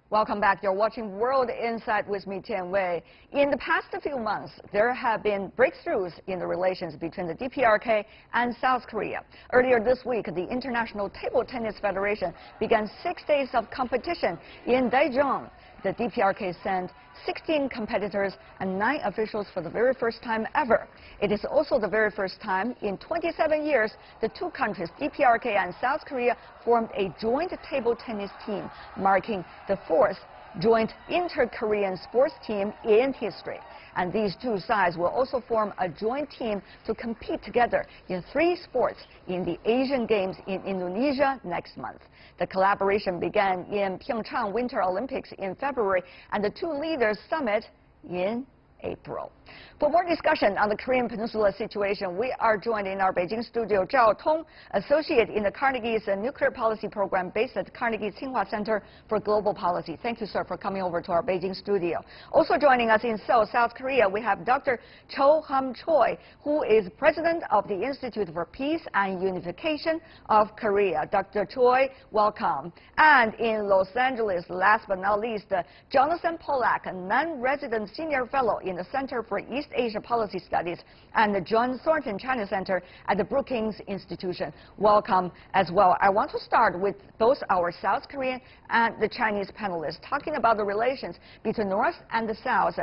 Welcome back. You're watching World Insight with me, Tian Wei. In the past few months, there have been breakthroughs in the relations between the DPRK and South Korea. Earlier this week, the International Table Tennis Federation began 6 days of competition in Daejeon. The DPRK sent 16 competitors and 9 officials for the very first time ever. It is also the very first time in 27 years the two countries, DPRK and South Korea, formed a joint table tennis team, marking the 4th joint inter-Korean sports team in history. And these two sides will also form a joint team to compete together in 3 sports in the Asian Games in Indonesia next month. The collaboration began in Pyeongchang Winter Olympics in February, and the two leaders summit in April. For more discussion on the Korean Peninsula situation, we are joined in our Beijing studio, Zhao Tong, associate in the Carnegie's Nuclear Policy Program based at Carnegie Tsinghua Center for Global Policy. Thank you, sir, for coming over to our Beijing studio. Also joining us in Seoul, South Korea, we have Dr. Cho Ham Choi, who is president of the Institute for Peace and Unification of Korea. Dr. Choi, welcome. And in Los Angeles, last but not least, Jonathan Pollack, a non-resident senior fellow in the Center for East Asia Policy Studies and the John Thornton China Center at the Brookings Institution. Welcome as well. I want to start with both our South Korean and the Chinese panelists, talking about the relations between North and the South.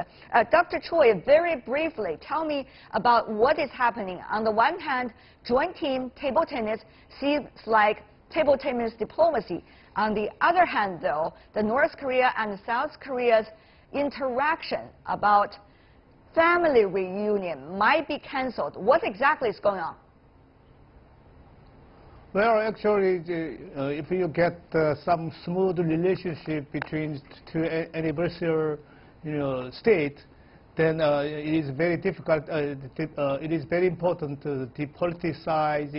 Dr. Choi, very briefly, tell me about what is happening. On the one hand, joint team table tennis seems like table tennis diplomacy. On the other hand, though, the North Korea and South Korea's interaction about family reunion might be cancelled. What exactly is going on? Well, actually, if you get some smooth relationship between two anniversary, states, then it is very difficult. It is very important to depoliticize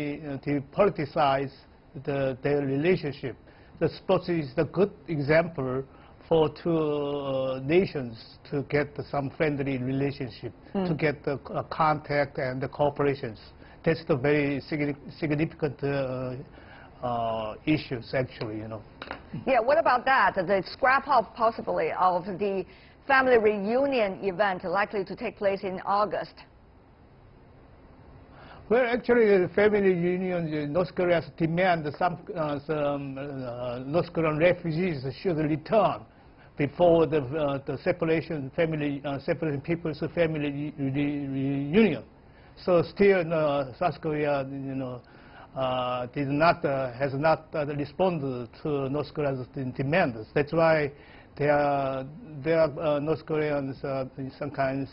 their relationship. The sports is a good example for two nations to get some friendly relationship, to get the contact and the cooperations. That's the very significant issues, actually, Yeah, what about that? The scrap off possibly of the family reunion event likely to take place in August. Well, actually, the family reunion, North Korea's demand some North Korean refugees should return before the separation people's family reunion. So still, South Korea, has not responded to North Korea's demands. That's why they are North Koreans sometimes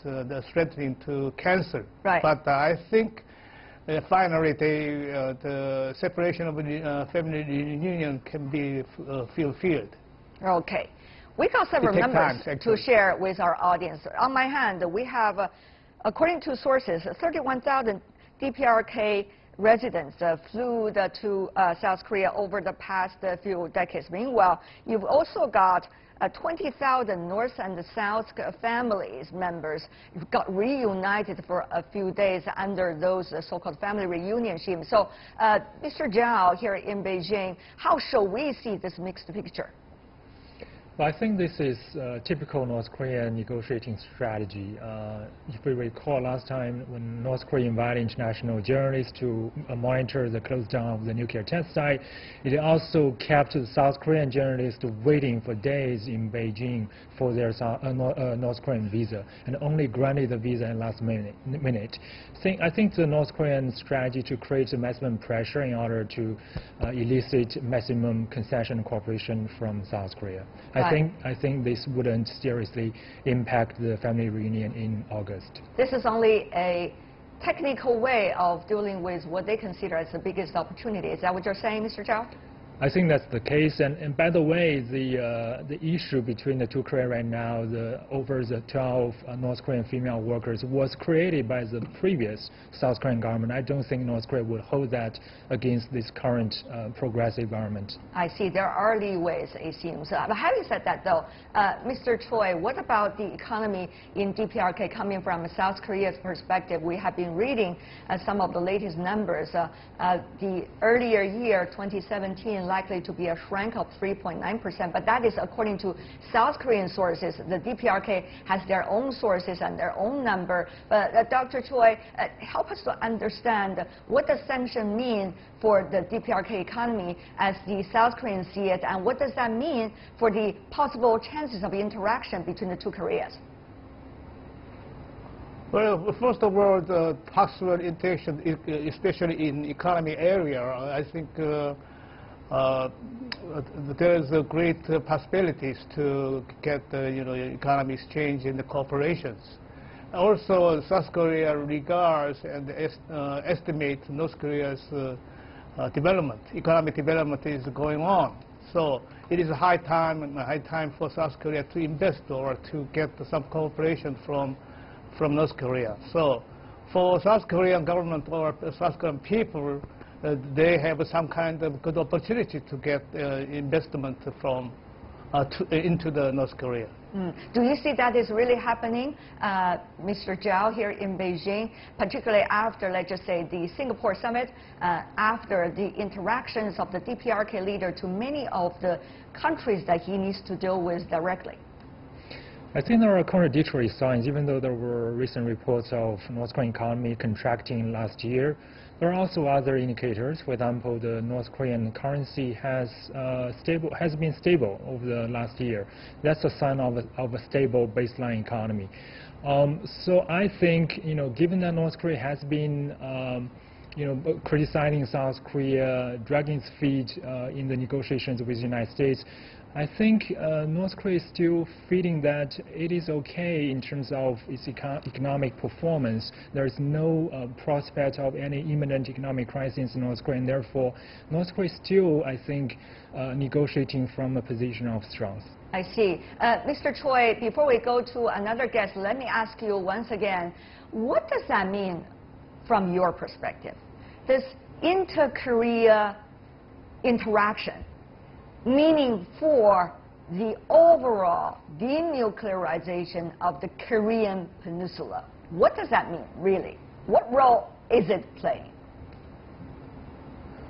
threatening to cancel. Right. But I think finally the separation of the family reunion can be fulfilled. Okay. We got several numbers to share with our audience. On my hand, we have, according to sources, 31,000 DPRK residents flew to South Korea over the past few decades. Meanwhile, you've also got 20,000 North and South families members got reunited for a few days under those so-called family reunion schemes. So, Mr. Zhao, here in Beijing, how shall we see this mixed picture? Well, I think this is typical North Korean negotiating strategy. If we recall last time when North Korea invited international journalists to monitor the close down of the nuclear test site, it also kept the South Korean journalists waiting for days in Beijing for their North Korean visa, and only granted the visa in last minute. I think the North Korean strategy to create a maximum pressure in order to elicit maximum concession cooperation from South Korea. I think this wouldn't seriously impact the family reunion in August. This is only a technical way of dealing with what they consider as the biggest opportunity. Is that what you're saying, Mr. Zhao? I think that's the case. And by the way, the issue between the two Koreas right now, over the 12 North Korean female workers, was created by the previous South Korean government. I don't think North Korea would hold that against this current progressive government. I see. There are leeways, it seems. But having said that, though, Mr. Choi, what about the economy in DPRK coming from South Korea's perspective? We have been reading some of the latest numbers. The earlier year, 2017, likely to be a shrink of 3.9%, but that is according to South Korean sources. The DPRK has their own sources and their own number. But Dr. Choi, help us to understand what does sanction mean for the DPRK economy as the South Koreans see it, and what does that mean for the possible chances of interaction between the two Koreas? Well, first of all, the possible interaction, especially in economy area, I think there is a great possibilities to get economy exchange in the corporations. Also, South Korea regards and estimates North Korea's development, economic development is going on. So it is a high time for South Korea to invest or to get some cooperation from North Korea. So for South Korean government or South Korean people, they have some kind of good opportunity to get investment from into the North Korea. Do you see that is really happening, Mr. Zhao, here in Beijing, particularly after, let's just say, the Singapore summit, after the interactions of the DPRK leader to many of the countries that he needs to deal with directly? I think there are contradictory signs. Even though there were recent reports of North Korean economy contracting last year, there are also other indicators. For example, the North Korean currency has been stable over the last year. That's a sign of a stable baseline economy. So I think, given that North Korea has been criticizing South Korea, dragging its feet in the negotiations with the United States, I think North Korea is still feeling that it is okay in terms of its economic performance. There is no prospect of any imminent economic crisis in North Korea, and therefore North Korea is still, I think, negotiating from a position of strength. I see. Mr. Choi, before we go to another guest, let me ask you once again, what does that mean from your perspective? This inter-Korea interaction, meaning for the overall denuclearization of the Korean Peninsula. What does that mean, really? What role is it playing?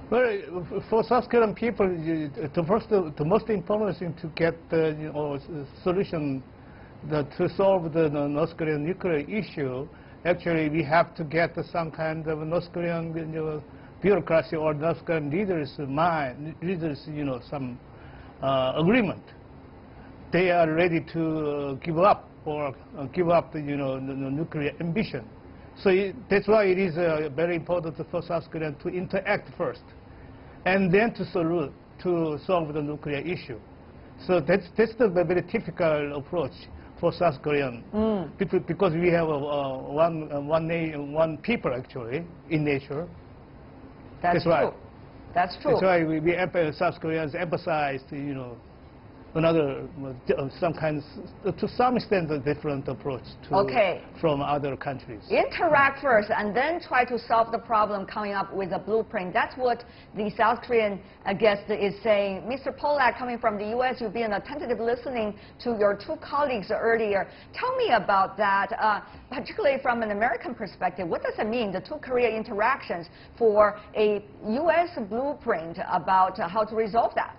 Well, for South Korean people, the most important thing to get the solution to solve the North Korean nuclear issue, actually we have to get some kind of North Korean bureaucracy or North Korean leaders, some agreement. They are ready to give up or give up the nuclear ambition. So that's why it is very important for South Korea to interact first, and then to solve the nuclear issue. So that's the very typical approach for South Korean because we have one people actually in nature. That's true. Right. That's true. That's why we South Koreans emphasized, another to some extent, a different approach from other countries. Interact first and then try to solve the problem, coming up with a blueprint. That's what the South Korean guest is saying. Mr. Polak, coming from the U.S., you've been attentive listening to your two colleagues earlier. Tell me about that, particularly from an American perspective. What does it mean, the two Korea interactions, for a U.S. blueprint about how to resolve that?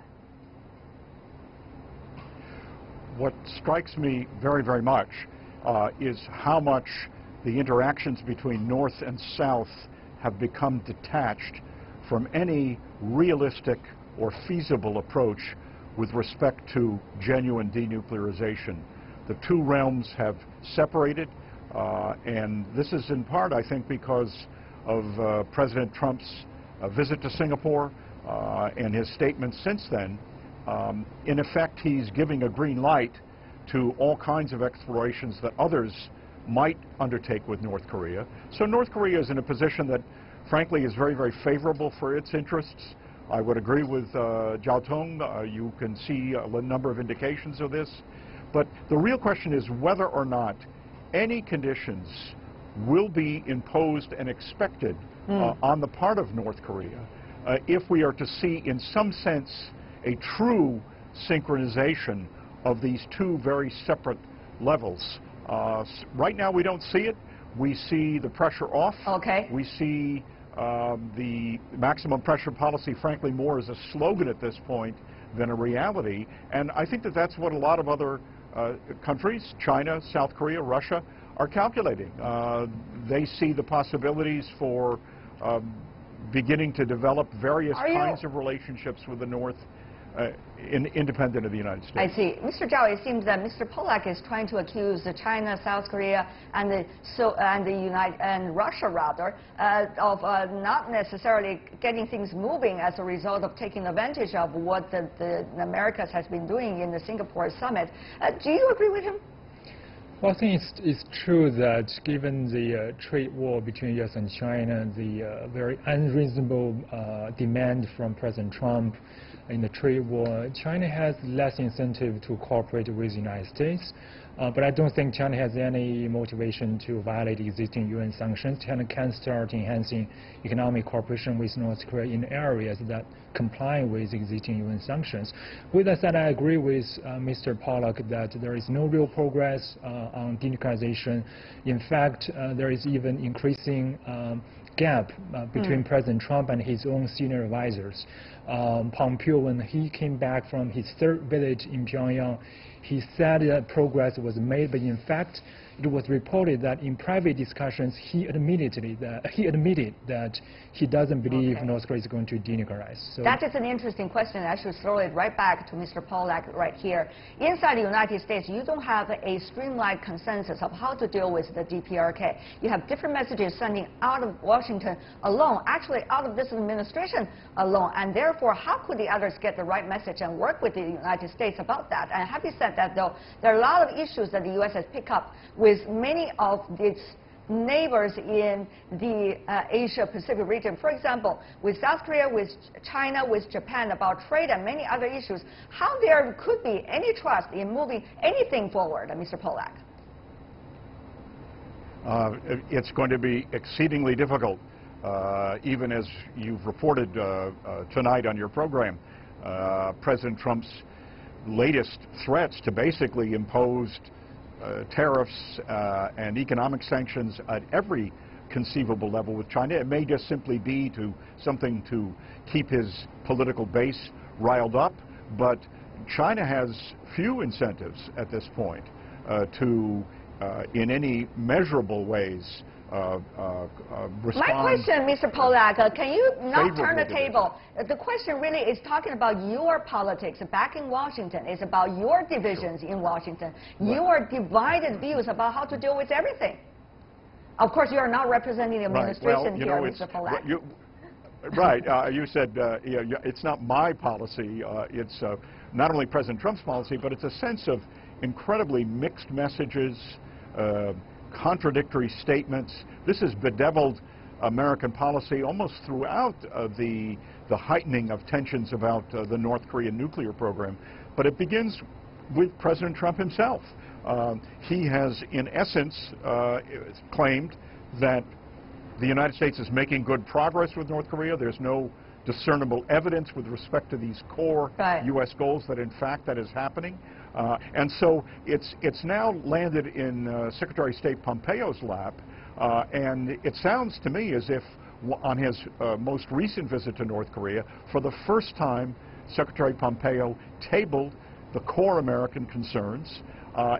What strikes me very, very much is how much the interactions between North and South have become detached from any realistic or feasible approach with respect to genuine denuclearization. The two realms have separated, and this is in part, I think, because of President Trump's visit to Singapore and his statements since then. In effect, he's giving a green light to all kinds of explorations that others might undertake with North Korea. So North Korea is in a position that, frankly, is very, very favorable for its interests. I would agree with Zhao Tong. You can see a number of indications of this. But the real question is whether or not any conditions will be imposed and expected on the part of North Korea if we are to see, in some sense, a true synchronization of these two very separate levels. Right now we don't see it. We see the pressure off. Okay. We see the maximum pressure policy, frankly, more as a slogan at this point than a reality. And I think that that's what a lot of other countries, China, South Korea, Russia, are calculating. They see the possibilities for beginning to develop various kinds of relationships with the North independent of the United States. I see. Mr. Zhao, it seems that Mr. Polak is trying to accuse China, South Korea, and Russia rather of not necessarily getting things moving as a result of taking advantage of what the Americas has been doing in the Singapore summit. Do you agree with him? Well, I think it's true that given the trade war between U.S. and China, the very unreasonable demand from President Trump in the trade war, China has less incentive to cooperate with the United States. But I don't think China has any motivation to violate existing UN sanctions. China can start enhancing economic cooperation with North Korea in areas that comply with existing UN sanctions. With that said, I agree with Mr. Pollock that there is no real progress on denuclearization. In fact, there is even increasing gap between President Trump and his own senior advisors. Pompeo, when he came back from his third visit in Pyongyang, he said that progress was made, but in fact, it was reported that in private discussions, he admitted that he doesn't believe North Korea is going to denuclearize. So that is an interesting question. I should throw it right back to Mr. Polak right here. Inside the United States, you don't have a streamlined consensus of how to deal with the DPRK. You have different messages sending out of Washington alone, actually out of this administration alone, and therefore, how could the others get the right message and work with the United States about that? And having said that, though, there are a lot of issues that the U.S. has picked up with many of its neighbors in the Asia-Pacific region. For example, with South Korea, with China, with Japan about trade and many other issues, how there could be any trust in moving anything forward, Mr. Polak? It's going to be exceedingly difficult, even as you've reported tonight on your program. President Trump's latest threats to basically impose tariffs and economic sanctions at every conceivable level with China. It may just simply be something to keep his political base riled up, but China has few incentives at this point to, in any measurable ways, respond. My question, Mr. Polak, can you not turn the table? The question really is talking about your politics back in Washington. It's about your divisions in Washington, your divided views about how to deal with everything. Of course, you are not representing the administration here, Mr. Polak. You said it's not my policy. It's not only President Trump's policy, but it's a sense of incredibly mixed messages, contradictory statements. This has bedeviled American policy almost throughout the heightening of tensions about the North Korean nuclear program. But it begins with President Trump himself. He has, in essence, claimed that the United States is making good progress with North Korea. There's no discernible evidence with respect to these core U.S. goals that, in fact, that is happening. And so it's now landed in Secretary of State Pompeo's lap, and it sounds to me as if on his most recent visit to North Korea, for the first time, Secretary Pompeo tabled the core American concerns,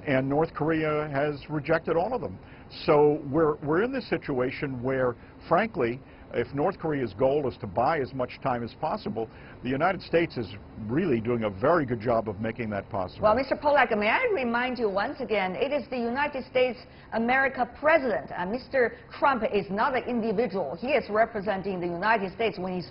and North Korea has rejected all of them. So we're in this situation where, frankly, if North Korea's goal is to buy as much time as possible, the United States is really doing a very good job of making that possible. Well, Mr. Polak, may I remind you once again, it is the United States America president, and Mr. Trump is not an individual. He is representing the United States when he's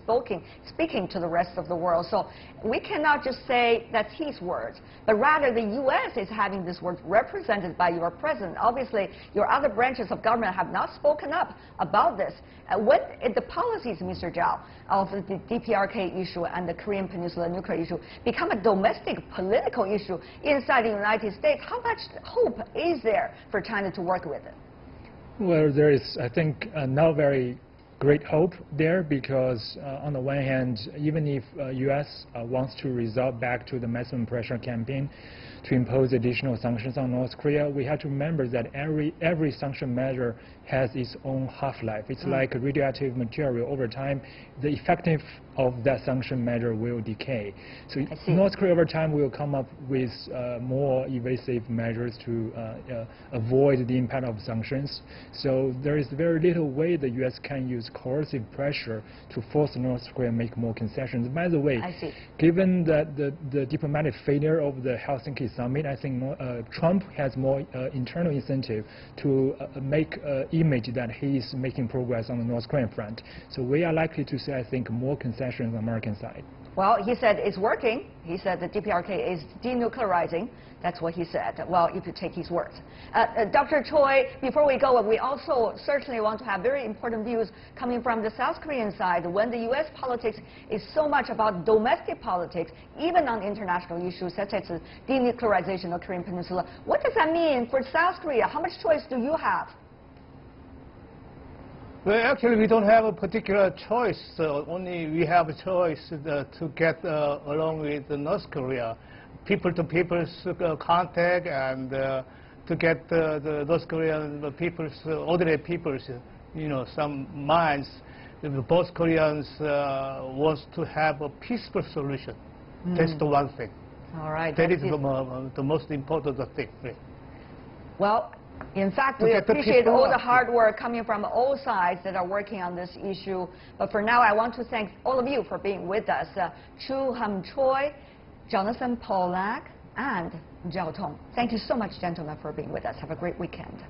speaking to the rest of the world. So we cannot just say that's his words, but rather the U.S. is having this word represented by your president. Obviously, your other branches of government have not spoken up about this. What did the policies, Mr. Zhao, of the DPRK issue and the Korean Peninsula nuclear issue become a domestic political issue inside the United States? How much hope is there for China to work with it? Well, there is, I think, now very great hope there because on the one hand, even if U.S. Wants to resort back to the maximum pressure campaign to impose additional sanctions on North Korea, we have to remember that every sanction measure has its own half-life. It's like a radioactive material. Over time, the effectiveness of that sanction measure will decay. So North Korea over time will come up with more evasive measures to avoid the impact of sanctions. So there is very little way the U.S. can use coercive pressure to force North Korea to make more concessions. By the way, given that the diplomatic failure of the Helsinki summit, I think Trump has more internal incentive to make image that he is making progress on the North Korean front. So we are likely to see, I think, more concessions on the American side. Well, he said it's working. He said the DPRK is denuclearizing. That's what he said. Well, if you take his words. Dr. Choi, before we go, we also certainly want to have very important views coming from the South Korean side when the U.S. politics is so much about domestic politics, even on international issues such as the denuclearization of Korean Peninsula. What does that mean for South Korea? How much choice do you have? Well, actually, we don't have a particular choice. Only we have a choice to get along with North Korea, people-to-people contact, and to get the North Korean people's, ordinary people's, some minds. Both Koreans want to have a peaceful solution. That's the one thing. All right. That is the most important thing. Really. Well, in fact, we appreciate all the hard work coming from all sides that are working on this issue. But for now, I want to thank all of you for being with us. Chu Hum Choi, Jonathan Pollack, and Zhao Tong. Thank you so much, gentlemen, for being with us. Have a great weekend.